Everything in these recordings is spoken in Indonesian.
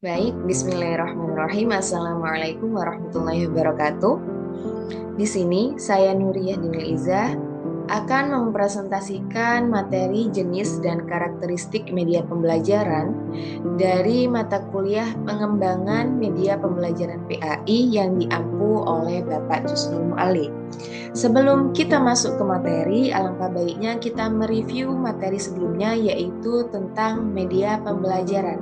Baik, bismillahirrahmanirrahim. Assalamualaikum warahmatullahi wabarakatuh. Di sini saya Nuriyah Dinil Izzah akan mempresentasikan materi jenis dan karakteristik media pembelajaran dari mata kuliah pengembangan media pembelajaran PAI yang diampu oleh Bapak Jusnul Mu'ali. Sebelum kita masuk ke materi, alangkah baiknya kita mereview materi sebelumnya, yaitu tentang media pembelajaran.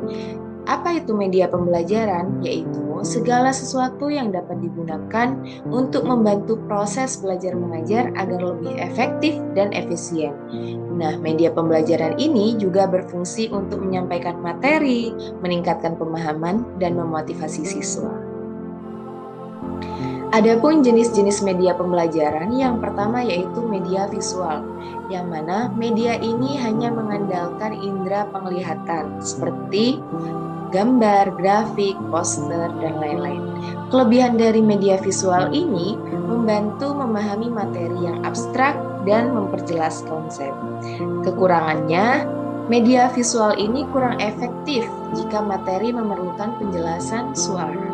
Apa itu media pembelajaran? Yaitu segala sesuatu yang dapat digunakan untuk membantu proses belajar mengajar agar lebih efektif dan efisien. Nah, media pembelajaran ini juga berfungsi untuk menyampaikan materi, meningkatkan pemahaman, dan memotivasi siswa. Adapun jenis-jenis media pembelajaran, yang pertama yaitu media visual, yang mana media ini hanya mengandalkan indera penglihatan seperti gambar, grafik, poster, dan lain-lain. Kelebihan dari media visual ini membantu memahami materi yang abstrak dan memperjelas konsep. Kekurangannya, media visual ini kurang efektif jika materi memerlukan penjelasan suara.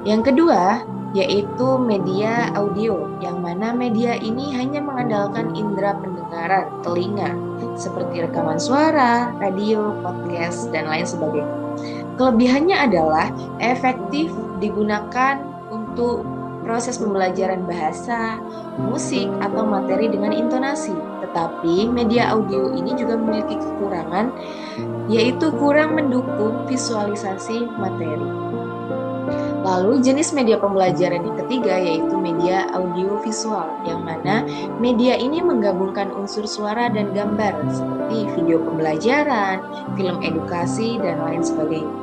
Yang kedua, yaitu media audio, yang mana media ini hanya mengandalkan indera pendengaran, telinga, seperti rekaman suara, radio, podcast, dan lain sebagainya. Kelebihannya adalah efektif digunakan untuk proses pembelajaran bahasa, musik, atau materi dengan intonasi. Tetapi media audio ini juga memiliki kekurangan, yaitu kurang mendukung visualisasi materi. Lalu jenis media pembelajaran yang ketiga yaitu media audiovisual, yang mana media ini menggabungkan unsur suara dan gambar seperti video pembelajaran, film edukasi, dan lain sebagainya.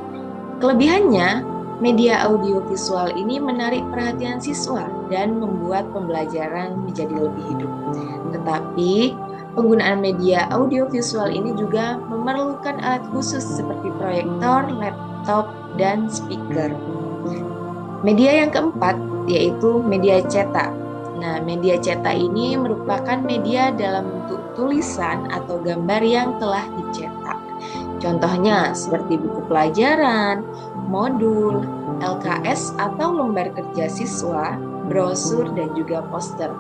Kelebihannya, media audiovisual ini menarik perhatian siswa dan membuat pembelajaran menjadi lebih hidup. Tetapi, penggunaan media audiovisual ini juga memerlukan alat khusus seperti proyektor, laptop, dan speaker. Media yang keempat yaitu media cetak. Nah, media cetak ini merupakan media dalam bentuk tulisan atau gambar yang telah dicetak. Contohnya seperti buku pelajaran, modul, LKS atau lembar kerja siswa, brosur, dan juga poster.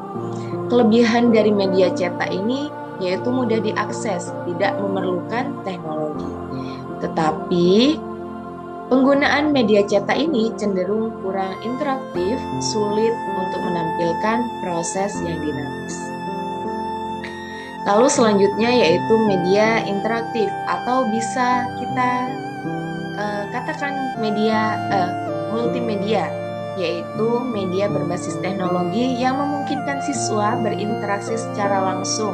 Kelebihan dari media cetak ini yaitu mudah diakses, tidak memerlukan teknologi. Tetapi penggunaan media cetak ini cenderung kurang interaktif, sulit untuk menampilkan proses yang dinamis. Lalu selanjutnya yaitu media interaktif, atau bisa kita katakan media multimedia, yaitu media berbasis teknologi yang memungkinkan siswa berinteraksi secara langsung,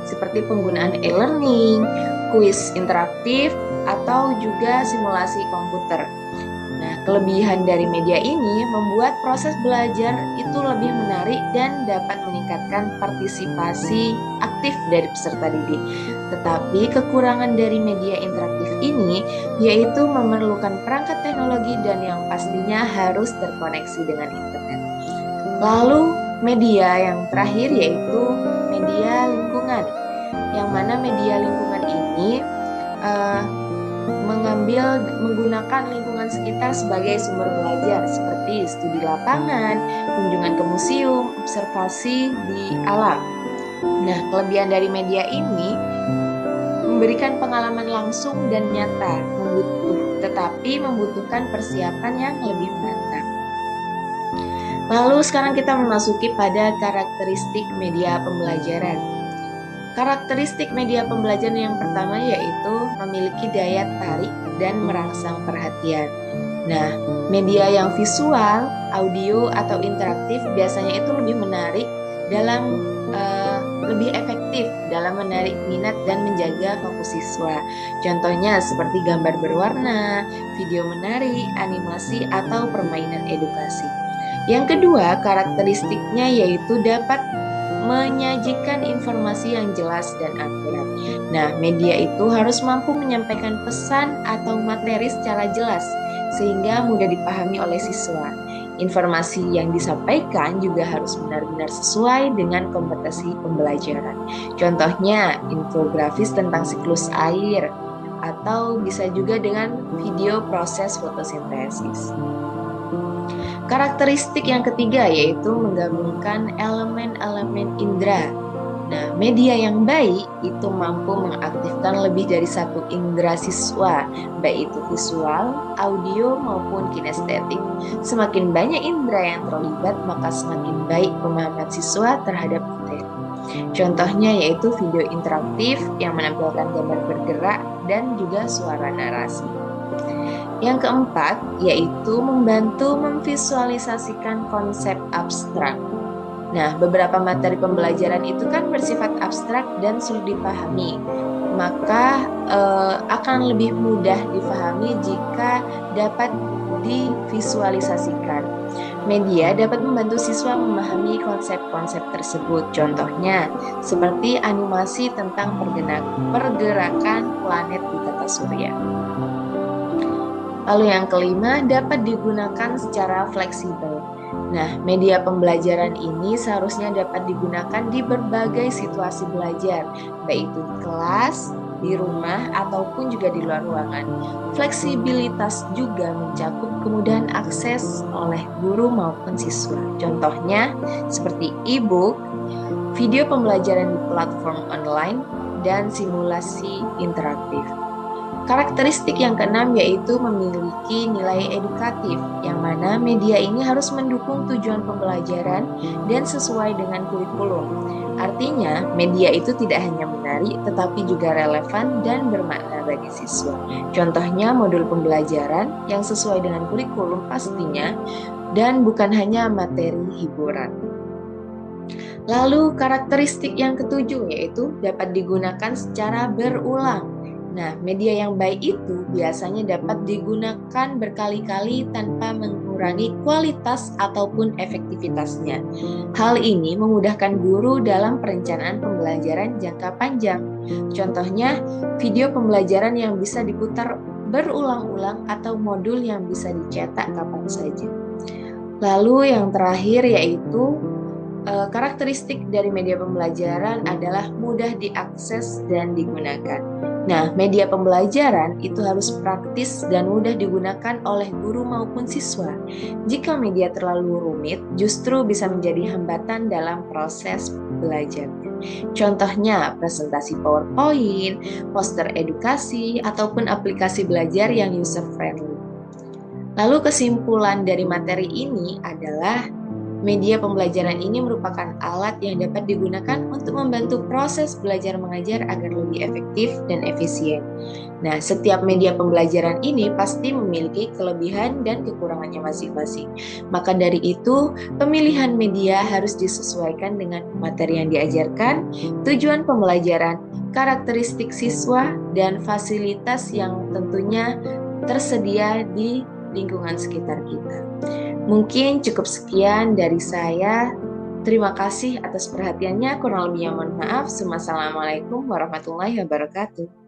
seperti penggunaan e-learning, kuis interaktif, atau juga simulasi komputer. Nah, kelebihan dari media ini membuat proses belajar itu lebih menarik dan dapat meningkatkan partisipasi aktif dari peserta didik. Tetapi kekurangan dari media interaktif ini yaitu memerlukan perangkat teknologi dan yang pastinya harus terkoneksi dengan internet. Lalu media yang terakhir yaitu media lingkungan, yang mana media lingkungan ini menggunakan lingkungan sekitar sebagai sumber belajar seperti studi lapangan, kunjungan ke museum, observasi di alam. Nah, kelebihan dari media ini memberikan pengalaman langsung dan nyata, tetapi membutuhkan persiapan yang lebih matang. Lalu sekarang kita memasuki pada karakteristik media pembelajaran. Karakteristik media pembelajaran yang pertama yaitu memiliki daya tarik dan merangsang perhatian. Nah, media yang visual, audio, atau interaktif biasanya itu lebih menarik lebih efektif dalam menarik minat dan menjaga fokus siswa. Contohnya seperti gambar berwarna, video menarik, animasi, atau permainan edukasi. Yang kedua, karakteristiknya yaitu dapat menyajikan informasi yang jelas dan akurat. Nah, media itu harus mampu menyampaikan pesan atau materi secara jelas sehingga mudah dipahami oleh siswa. Informasi yang disampaikan juga harus benar-benar sesuai dengan kompetensi pembelajaran. Contohnya, infografis tentang siklus air atau bisa juga dengan video proses fotosintesis. Karakteristik yang ketiga yaitu menggabungkan elemen-elemen indera. Nah, media yang baik itu mampu mengaktifkan lebih dari satu indera siswa, baik itu visual, audio, maupun kinestetik. Semakin banyak indera yang terlibat, maka semakin baik pemahaman siswa terhadap materi. Contohnya yaitu video interaktif yang menampilkan gambar bergerak dan juga suara narasi. Yang keempat, yaitu membantu memvisualisasikan konsep abstrak. Nah, beberapa materi pembelajaran itu kan bersifat abstrak dan sulit dipahami, maka akan lebih mudah dipahami jika dapat divisualisasikan. Media dapat membantu siswa memahami konsep-konsep tersebut. Contohnya, seperti animasi tentang pergerakan planet di tata surya. Lalu yang kelima, dapat digunakan secara fleksibel. Nah, media pembelajaran ini seharusnya dapat digunakan di berbagai situasi belajar, baik itu di kelas, di rumah, ataupun juga di luar ruangan. Fleksibilitas juga mencakup kemudahan akses oleh guru maupun siswa. Contohnya seperti e-book, video pembelajaran di platform online, dan simulasi interaktif. Karakteristik yang keenam yaitu memiliki nilai edukatif, yang mana media ini harus mendukung tujuan pembelajaran dan sesuai dengan kurikulum. Artinya, media itu tidak hanya menarik, tetapi juga relevan dan bermakna bagi siswa. Contohnya modul pembelajaran yang sesuai dengan kurikulum pastinya, dan bukan hanya materi hiburan. Lalu karakteristik yang ketujuh yaitu dapat digunakan secara berulang. Nah, media yang baik itu biasanya dapat digunakan berkali-kali tanpa mengurangi kualitas ataupun efektivitasnya. Hal ini memudahkan guru dalam perencanaan pembelajaran jangka panjang. Contohnya, video pembelajaran yang bisa diputar berulang-ulang atau modul yang bisa dicetak kapan saja. Lalu yang terakhir yaitu karakteristik dari media pembelajaran adalah mudah diakses dan digunakan. Nah, media pembelajaran itu harus praktis dan mudah digunakan oleh guru maupun siswa. Jika media terlalu rumit, justru bisa menjadi hambatan dalam proses belajarnya. Contohnya, presentasi PowerPoint, poster edukasi, ataupun aplikasi belajar yang user-friendly. Lalu kesimpulan dari materi ini adalah media pembelajaran ini merupakan alat yang dapat digunakan untuk membantu proses belajar mengajar agar lebih efektif dan efisien. Nah, setiap media pembelajaran ini pasti memiliki kelebihan dan kekurangannya masing-masing. Maka dari itu, pemilihan media harus disesuaikan dengan materi yang diajarkan, tujuan pembelajaran, karakteristik siswa, dan fasilitas yang tentunya tersedia di lingkungan sekitar kita. Mungkin cukup sekian dari saya. Terima kasih atas perhatiannya. Kurang lebihnya mohon maaf. Wassalamualaikum warahmatullahi wabarakatuh.